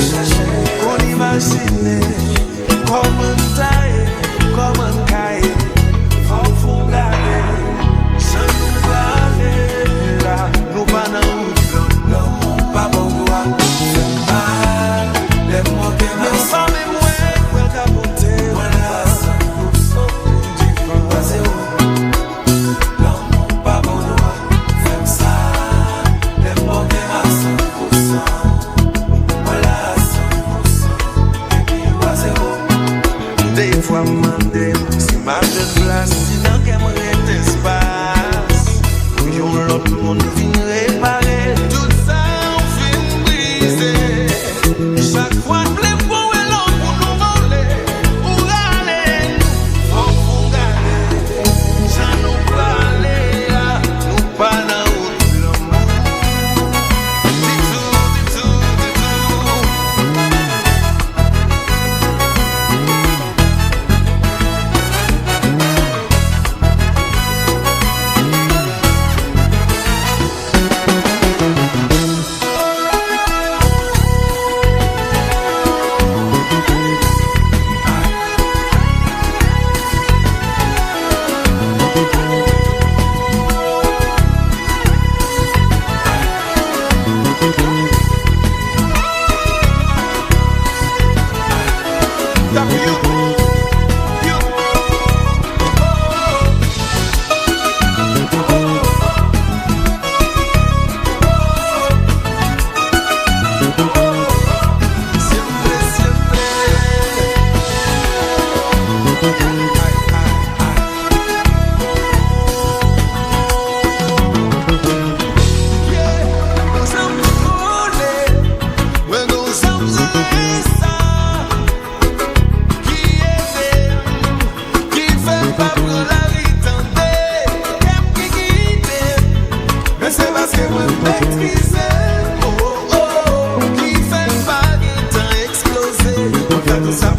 On imagine comment taille, comment caille, faut garder, sans nous parler là, nous pas dans le l'homme pas bon droit, c'est mal, les mots que même pas même ouais, capoter, voilà, c'est l'homme pas bon droit, fais ça, les mots que même 100%. Des fois, mandé, si ma jeune place, sinon qu'elle me reste espace. Pour yon l'autre monde vient réparer. Tout ça, on fin briser. Chaque fois, les pour et l'autre pour nous voler. Pour aller, faut garder. Ça nous parler, nous pas dans l'autre monde. Dis tout. C'est parce que moi maîtriser, qui fait pas de temps exploser, tout ça.